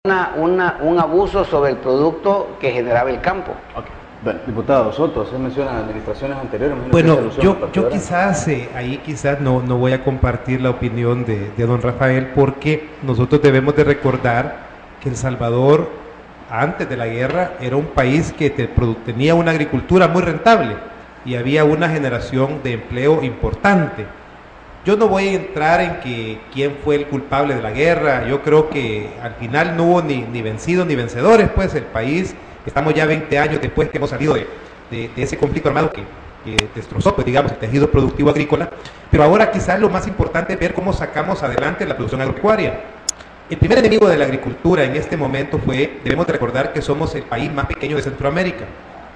un abuso sobre el producto que generaba el campo. Okay. Bueno, diputado Soto, se menciona administraciones anteriores. Bueno, yo quizás ahí no voy a compartir la opinión de don Rafael, porque nosotros debemos de recordar que El Salvador antes de la guerra era un país que tenía una agricultura muy rentable y había una generación de empleo importante. Yo no voy a entrar en quién fue el culpable de la guerra. Yo creo que al final no hubo ni vencidos ni vencedores, pues el país, estamos ya 20 años después que hemos salido de ese conflicto armado que destrozó, pues digamos, el tejido productivo agrícola, pero ahora quizás lo más importante es ver cómo sacamos adelante la producción agropecuaria. El primer enemigo de la agricultura en este momento debemos de recordar que somos el país más pequeño de Centroamérica.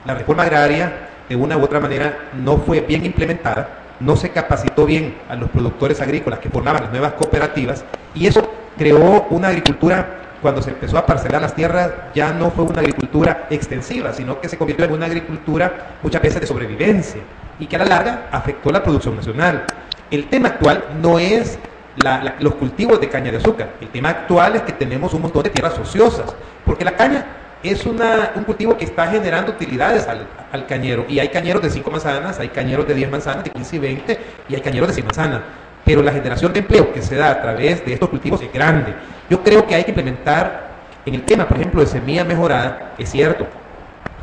La reforma agraria, de una u otra manera, no fue bien implementada, no se capacitó bien a los productores agrícolas que formaban las nuevas cooperativas, y eso creó una agricultura. Cuando se empezó a parcelar las tierras, ya no fue una agricultura extensiva, sino que se convirtió en una agricultura muchas veces de sobrevivencia, y que a la larga afectó la producción nacional. El tema actual no es los cultivos de caña de azúcar. El tema actual es que tenemos un montón de tierras ociosas, porque la caña es un cultivo que está generando utilidades al cañero, y hay cañeros de 5 manzanas, hay cañeros de 10 manzanas, de 15 y 20, y hay cañeros de 100 manzanas. Pero la generación de empleo que se da a través de estos cultivos es grande. Yo creo que hay que implementar en el tema, por ejemplo, de semilla mejorada. Es cierto,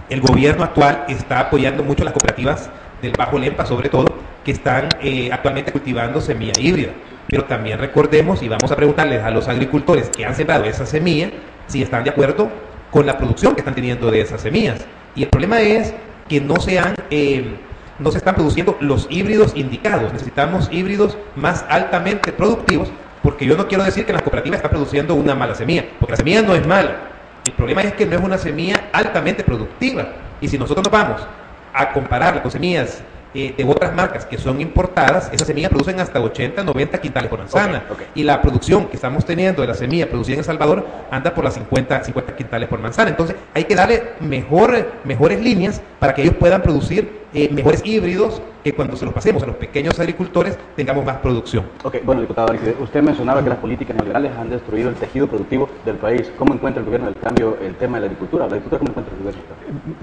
el gobierno actual está apoyando mucho las cooperativas del Bajo Lempa, sobre todo, que están actualmente cultivando semilla híbrida. Pero también recordemos, y vamos a preguntarles a los agricultores que han sembrado esa semilla, si están de acuerdo con la producción que están teniendo de esas semillas. Y el problema es que no se están produciendo los híbridos indicados. Necesitamos híbridos más altamente productivos, porque yo no quiero decir que la cooperativa está produciendo una mala semilla, porque la semilla no es mala. El problema es que no es una semilla altamente productiva. Y si nosotros nos vamos a compararla con semillas de otras marcas que son importadas, esas semillas producen hasta 80, 90 quintales por manzana. Okay. Y la producción que estamos teniendo de la semilla producida en El Salvador anda por las 50 quintales por manzana. Entonces hay que darle mejores líneas para que ellos puedan producir mejores híbridos, que cuando se los pasemos a los pequeños agricultores tengamos más producción. Ok, bueno, diputado, usted mencionaba que las políticas neoliberales han destruido el tejido productivo del país. ¿Cómo encuentra el gobierno del cambio el tema de la agricultura? ¿La agricultura cómo encuentra el gobierno?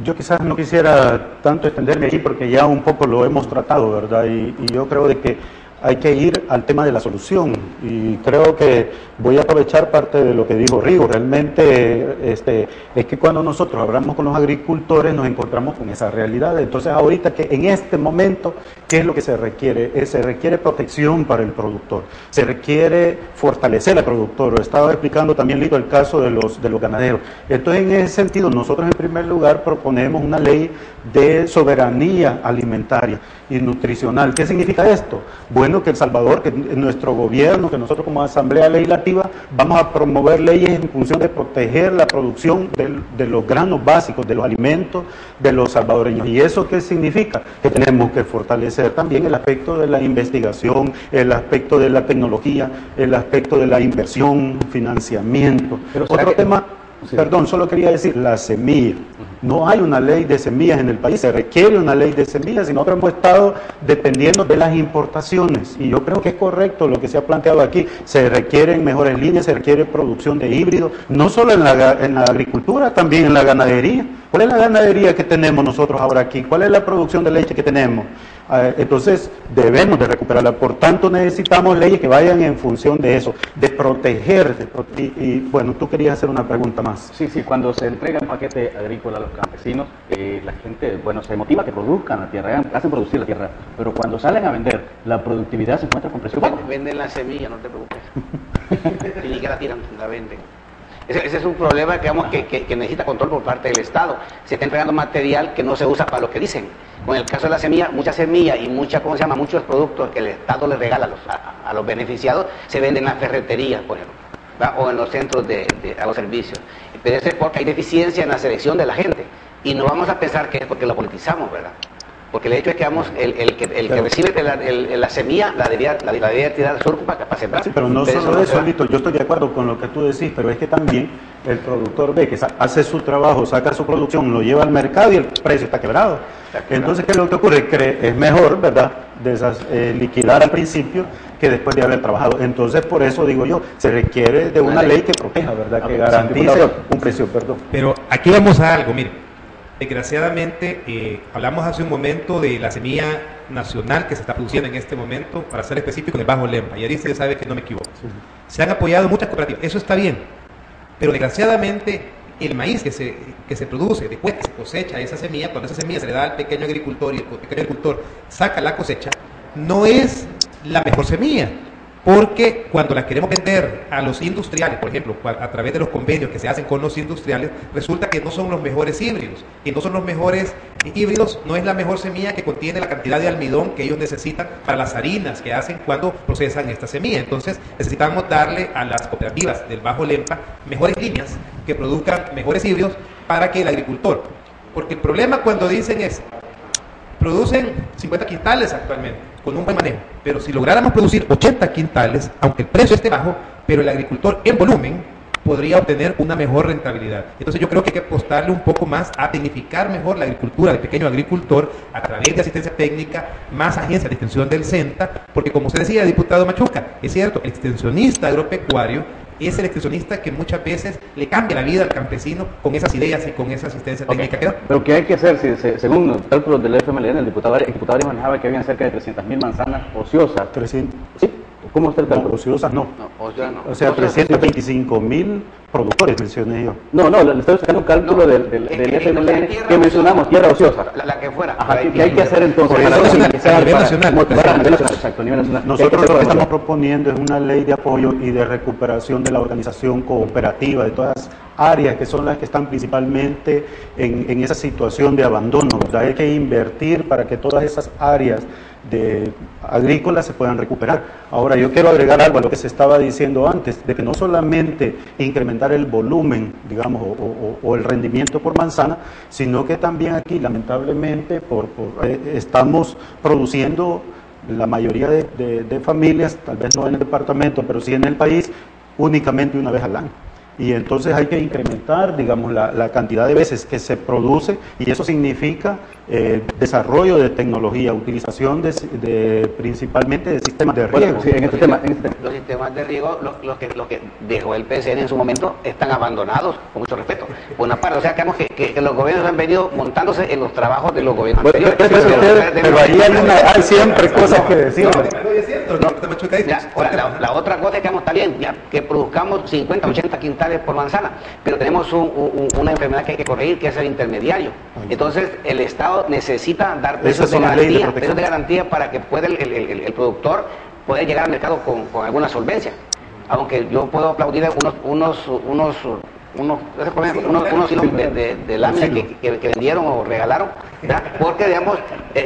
Yo quizás no quisiera tanto extenderme aquí porque ya un poco lo hemos tratado, ¿verdad? Y yo creo de que hay que ir al tema de la solución, y creo que voy a aprovechar parte de lo que dijo Rigo. Realmente es que cuando nosotros hablamos con los agricultores nos encontramos con esa realidad. Entonces ahorita, que en este momento, ¿qué es lo que se requiere? Se requiere protección para el productor, se requiere fortalecer al productor. Lo estaba explicando también Lito el caso de los ganaderos. Entonces, en ese sentido, nosotros en primer lugar proponemos una ley de soberanía alimentaria y nutricional. ¿Qué significa esto? Bueno, que El Salvador, que nuestro gobierno, que nosotros como Asamblea Legislativa vamos a promover leyes en función de proteger la producción de los granos básicos, de los alimentos de los salvadoreños. ¿Y eso qué significa? Que tenemos que fortalecer también el aspecto de la investigación, el aspecto de la tecnología, el aspecto de la inversión, financiamiento. Otro tema... Sí. Perdón, solo quería decir, la semilla. No hay una ley de semillas en el país, se requiere una ley de semillas, y nosotros hemos estado dependiendo de las importaciones, y yo creo que es correcto lo que se ha planteado aquí. Se requieren mejores líneas, se requiere producción de híbridos, no solo en la agricultura, también en la ganadería. ¿Cuál es la ganadería que tenemos nosotros ahora aquí? ¿Cuál es la producción de leche que tenemos? Entonces debemos de recuperarla. Por tanto, necesitamos leyes que vayan en función de eso, de proteger. Y bueno, tú querías hacer una pregunta más. Sí, cuando se entrega un paquete agrícola a los campesinos, la gente, bueno, se motiva a que produzcan la tierra, hacen producir la tierra, pero cuando salen a vender, la productividad se encuentra con presión. Venden la semilla, no te preocupes. Ni siquiera la tiran, la venden. Ese es un problema, digamos, que necesita control por parte del Estado. Se está entregando material que no se usa para lo que dicen. Con el caso de la semilla, mucha semilla y muchos productos que el Estado le regala a los beneficiados se venden en las ferreterías, por ejemplo, ¿verdad? O en los centros de los servicios. Pero eso es porque hay deficiencia en la selección de la gente. Y no vamos a pensar que es porque lo politizamos, ¿verdad? Porque el hecho es que el que recibe la semilla la debía tirar al surco para sembrar. Sí, pero no solo eso, Lito, yo estoy de acuerdo con lo que tú decís, pero es que también el productor ve que hace su trabajo, saca su producción, lo lleva al mercado y el precio está quebrado. Entonces, ¿qué es lo que ocurre? Es mejor, ¿verdad?, liquidar al principio que después de haber trabajado. Entonces, por eso digo yo, se requiere de una ley que proteja, ¿verdad?, que garantice un precio, perdón. Pero aquí vamos a algo, mire. Desgraciadamente, hablamos hace un momento de la semilla nacional que se está produciendo en este momento, para ser específico, en el Bajo Lempa. Y Aristides sabe que no me equivoco. Se han apoyado muchas cooperativas, eso está bien. Pero desgraciadamente, el maíz que se produce, después que se cosecha esa semilla, cuando esa semilla se le da al pequeño agricultor y el pequeño agricultor saca la cosecha, no es la mejor semilla. Porque cuando la queremos vender a los industriales, por ejemplo, a través de los convenios que se hacen con los industriales, resulta que no son los mejores híbridos. Y no son los mejores híbridos, no es la mejor semilla que contiene la cantidad de almidón que ellos necesitan para las harinas que hacen cuando procesan esta semilla. Entonces, necesitamos darle a las cooperativas del Bajo Lempa mejores líneas que produzcan mejores híbridos para que el agricultor... Porque el problema cuando dicen es, producen 50 quintales actualmente, con un buen manejo, pero si lográramos producir 80 quintales, aunque el precio esté bajo, pero el agricultor en volumen podría obtener una mejor rentabilidad. Entonces yo creo que hay que apostarle un poco más a tecnificar mejor la agricultura del pequeño agricultor a través de asistencia técnica, más agencias de extensión del CENTA, porque como usted decía, diputado Machuca, es cierto, el extensionista agropecuario es el extensionista que muchas veces le cambia la vida al campesino con esas ideas y con esa asistencia técnica que da. Pero ¿qué hay que hacer? Si, según los cálculos del FMLN, el diputado Arias manejaba que habían cerca de 300.000 manzanas ociosas. 300. ¿Sí? ¿Cómo está el cálculo? No, ociosas no. Ociosas no. O sea, 325.000 productores, mencioné yo. No, le estoy sacando un cálculo del FMLN que mencionamos, tierra ociosa. La que fuera. Ajá, ¿qué hay que hacer entonces Por para eso, nacionalizar? a nivel nacional. Motivar a nivel nacional, exacto, a nivel nacional. Nosotros lo que estamos proponiendo es una ley de apoyo y de recuperación de la organización cooperativa, de todas las áreas que son las que están principalmente en esa situación de abandono, ¿verdad? Hay que invertir para que todas esas áreas de agrícolas se puedan recuperar. Ahora, yo quiero agregar algo a lo que se estaba diciendo antes, de que no solamente incrementar el volumen, digamos, o el rendimiento por manzana, sino que también aquí, lamentablemente, estamos produciendo la mayoría de familias, tal vez no en el departamento, pero sí en el país, únicamente una vez al año. Y entonces hay que incrementar, digamos, la cantidad de veces que se produce, y eso significa desarrollo de tecnología, utilización principalmente de sistemas de riego. Bueno, sí, en este tema. Los sistemas de riego, los que dejó el PCN en su momento, están abandonados, con mucho respeto, por una parte. O sea, que los gobiernos han venido montándose en los trabajos de los gobiernos anteriores. Pero ahí hay siempre cosas que decir. La otra cosa es que está bien, ya, que produzcamos 50, 80 quintales por manzana, pero tenemos una enfermedad que hay que corregir, que es el intermediario. Entonces, el Estado necesita dar precios de garantía para que pueda el productor poder llegar al mercado con alguna solvencia. Aunque yo puedo aplaudir unos hilos de lámina que vendieron o regalaron, ¿verdad? Porque, digamos,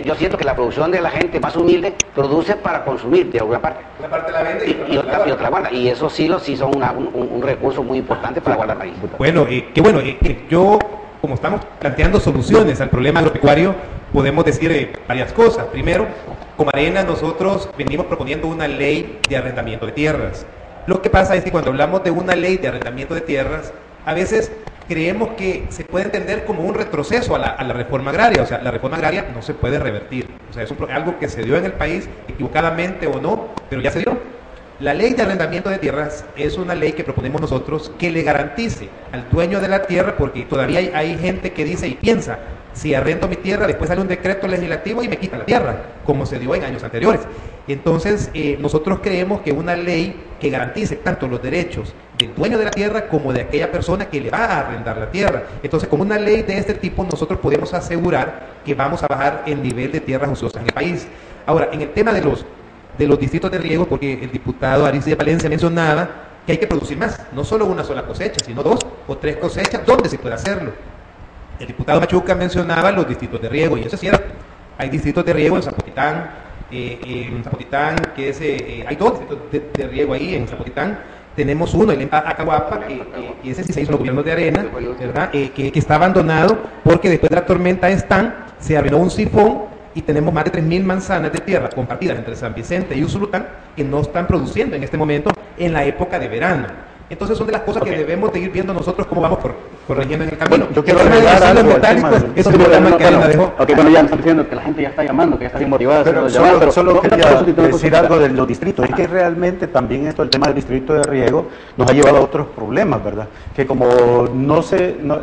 yo siento que la producción de la gente más humilde produce para consumir, de alguna parte. Una parte la vende y otra guarda. Y esos hilos sí son un recurso muy importante para guardar maíz. Bueno, qué bueno. Yo, como estamos planteando soluciones al problema agropecuario, podemos decir varias cosas. Primero, como Arena, nosotros venimos proponiendo una ley de arrendamiento de tierras. Lo que pasa es que cuando hablamos de una ley de arrendamiento de tierras, a veces creemos que se puede entender como un retroceso a la reforma agraria. O sea, la reforma agraria no se puede revertir. O sea, es algo que se dio en el país, equivocadamente o no, pero ya se dio. La ley de arrendamiento de tierras es una ley que proponemos nosotros que le garantice al dueño de la tierra, porque todavía hay gente que dice y piensa, si arrendo mi tierra, después sale un decreto legislativo y me quita la tierra, como se dio en años anteriores. Entonces, nosotros creemos que una ley que garantice tanto los derechos del dueño de la tierra como de aquella persona que le va a arrendar la tierra. Entonces, con una ley de este tipo, nosotros podemos asegurar que vamos a bajar el nivel de tierras ociosas en el país. Ahora, en el tema de los distritos de riego, porque el diputado Aristides Valencia mencionaba que hay que producir más, no solo una sola cosecha, sino 2 o 3 cosechas, donde se puede hacerlo. El diputado Machuca mencionaba los distritos de riego, y eso es cierto. Hay distritos de riego en Zapotitán, que es, hay 2 distritos de riego ahí en Zapotitán. Tenemos uno, el Acahuapa, que ese sí se hizo en los gobiernos de Arena, ¿verdad? Que está abandonado porque después de la tormenta se arruinó un sifón y tenemos más de 3.000 manzanas de tierra compartidas entre San Vicente y Usulután que no están produciendo en este momento en la época de verano. Entonces son de las cosas que debemos de ir viendo nosotros cómo vamos corrigiendo en el camino. Bueno, yo quiero El tema de agregar los algo al metálicos, tema del- eso es un tema que Arena dejó. Ok, bueno, ya nos están diciendo que la gente ya está llamando, que ya está bien motivada. Pero haciendo llamadas, solo no, quería una consulta, decir algo de los distritos. Es que realmente también esto, el tema del distrito de riego, nos ha llevado a otros problemas, ¿verdad? Que como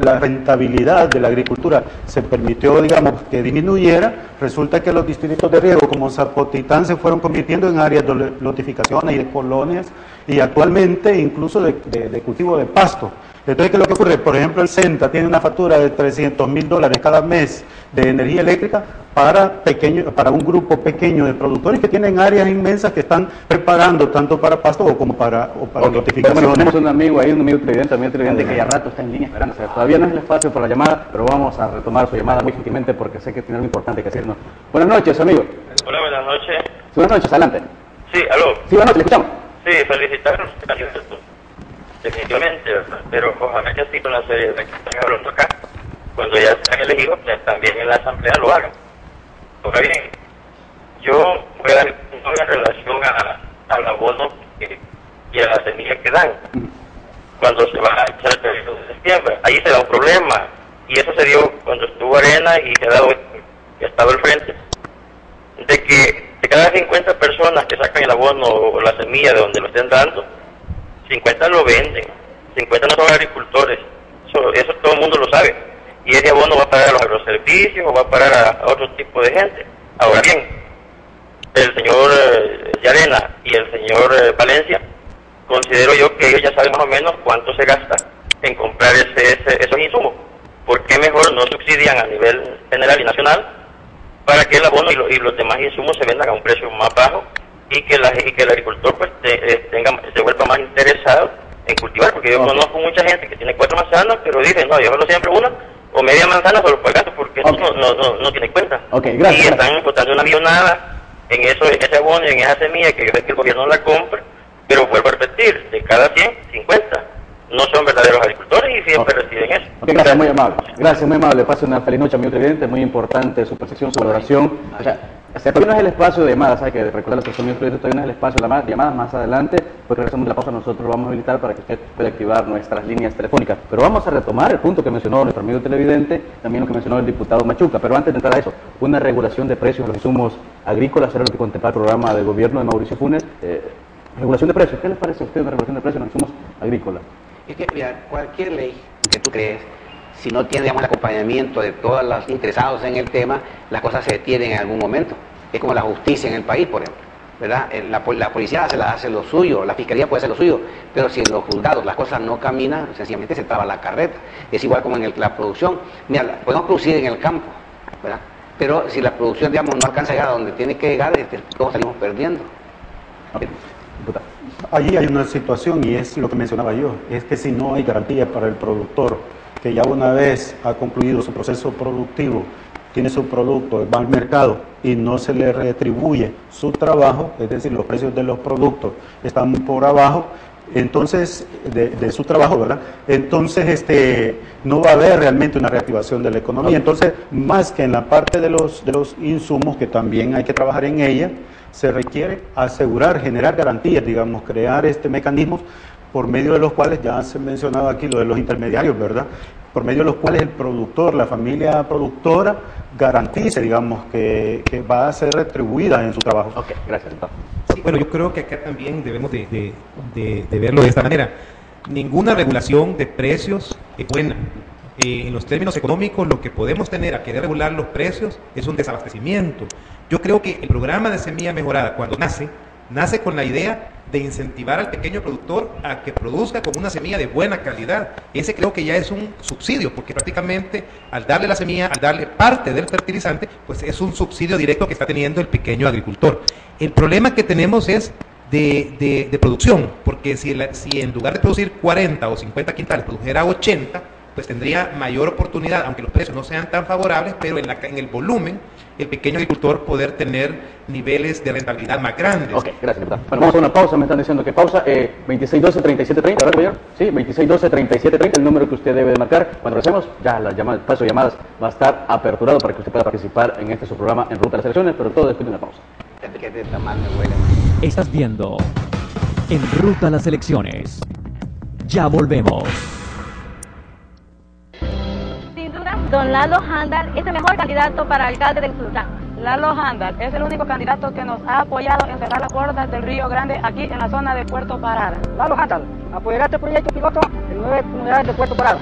la rentabilidad de la agricultura se permitió, digamos, que disminuyera, resulta que los distritos de riego como Zapotitán se fueron convirtiendo en áreas de lotificaciones y de colonias y actualmente incluso de cultivo de pasto. Entonces, ¿qué es lo que ocurre? Por ejemplo, el CENTA tiene una factura de $300,000 cada mes de energía eléctrica para un grupo pequeño de productores que tienen áreas inmensas que están preparando tanto para pasto como para notificaciones. Bueno, tenemos un amigo ahí, un amigo televidente que ya rato está en línea esperando. O sea, todavía no es el espacio para la llamada, pero vamos a retomar su llamada muy gentilmente porque sé que tiene algo importante que decirnos. Buenas noches, amigo. Hola, buenas noches. Sí, buenas noches, adelante. Sí, aló. Sí, buenas noches, le escuchamos. Sí, felicitarlos, definitivamente, ¿verdad? Pero ojalá que así con la seriedad que están hablando acá, cuando ya sean elegidos, pues, también en la asamblea lo hagan. Ahora bien, yo voy a dar un punto en relación al abono y a la semilla que dan cuando se va a echar el periodo de septiembre. Ahí se da un problema, y eso se dio cuando estuvo Arena y que estaba al frente, de que de cada 50 personas que sacan el abono o la semilla de donde lo estén dando, 50 lo venden, 50 no son agricultores, eso todo el mundo lo sabe, y ese abono va a parar a los agroservicios o va a parar a otro tipo de gente. Ahora bien, el señor Arena y el señor Valencia, considero yo que ellos ya saben más o menos cuánto se gasta en comprar esos insumos. ¿Por qué mejor no subsidian a nivel general y nacional para que el abono y los demás insumos se vendan a un precio más bajo y que el agricultor pues se vuelva más interesado en cultivar? Porque yo conozco mucha gente que tiene 4 manzanas, pero dicen, no, yo solo siempre una o media manzana solo por gasto, porque eso no tiene cuenta. Gracias. Y están botando una millonada en ese abono y en esa semilla que yo sé que el gobierno la compra, pero vuelvo a repetir, de cada 100, 50 no son verdaderos agricultores y siempre reciben eso. Gracias, muy amable. Gracias, muy amable. Pase una feliz noche, amigo televidente. Muy importante su percepción, su valoración. O sea, todavía no es el espacio de llamadas, hay que recordar a nuestros amigos televidentes, todavía no es el espacio de llamadas más adelante, porque regresamos de la pausa, nosotros lo vamos a habilitar para que usted pueda activar nuestras líneas telefónicas. Pero vamos a retomar el punto que mencionó nuestro amigo televidente, también lo que mencionó el diputado Machuca. Pero antes de entrar a eso, una regulación de precios de los insumos agrícolas era lo que contemplaba el programa de gobierno de Mauricio Funes. Regulación de precios, ¿qué les parece a usted una regulación de precios en los insumos agrícolas? Es que, mira, cualquier ley que tú crees, si no tiene, digamos, el acompañamiento de todos los interesados en el tema, las cosas se detienen en algún momento. Es como la justicia en el país, por ejemplo, ¿verdad? La policía hace lo suyo, la fiscalía puede hacer lo suyo, pero si en los juzgados las cosas no caminan, sencillamente se traba la carreta. Es igual como en la producción. Mira, podemos producir en el campo, ¿verdad? Pero si la producción, digamos, no alcanza a llegar a donde tiene que llegar, todos salimos perdiendo. Allí hay una situación y es lo que mencionaba yo, es que si no hay garantía para el productor, que ya una vez ha concluido su proceso productivo, tiene su producto, va al mercado y no se le retribuye su trabajo, es decir, los precios de los productos están por abajo, entonces, de su trabajo, ¿verdad? Entonces, no va a haber realmente una reactivación de la economía. Entonces, más que en la parte de los insumos, que también hay que trabajar en ella, se requiere asegurar, generar garantías, digamos, crear mecanismos por medio de los cuales, ya se mencionaba aquí lo de los intermediarios, ¿verdad? Por medio de los cuales el productor, la familia productora, garantice, digamos, que va a ser retribuida en su trabajo. Ok, gracias, doctor. Sí, bueno, yo creo que acá también debemos de verlo de esta manera. Ninguna regulación de precios es buena. En los términos económicos, lo que podemos tener a querer regular los precios es un desabastecimiento. Yo creo que el programa de semilla mejorada, cuando nace con la idea de incentivar al pequeño productor a que produzca con una semilla de buena calidad. Ese creo que ya es un subsidio, porque prácticamente al darle la semilla, al darle parte del fertilizante, pues es un subsidio directo que está teniendo el pequeño agricultor. El problema que tenemos es de producción, porque si en lugar de producir 40 o 50 quintales produjera 80, pues tendría mayor oportunidad, aunque los precios no sean tan favorables, pero en el volumen, el pequeño agricultor poder tener niveles de rentabilidad más grandes. Ok, gracias, diputado. Bueno, vamos a una pausa, me están diciendo que pausa. 2612-3730, ¿verdad, compañero? Sí, 2612-3730, el número que usted debe de marcar. Cuando recemos, ya el paso de llamadas va a estar aperturado para que usted pueda participar en su programa En Ruta a las Elecciones, pero todo después de una pausa. Que de tamal me huele. Estás viendo En Ruta a las Elecciones. Ya volvemos. Sin duda, don Lalo Handal es el mejor candidato para alcalde del Sultán. Lalo Handal es el único candidato que nos ha apoyado en cerrar las bordas del Río Grande aquí en la zona de Puerto Parada. Lalo Handal apoyará este proyecto piloto en 9 comunidades de Puerto Parada.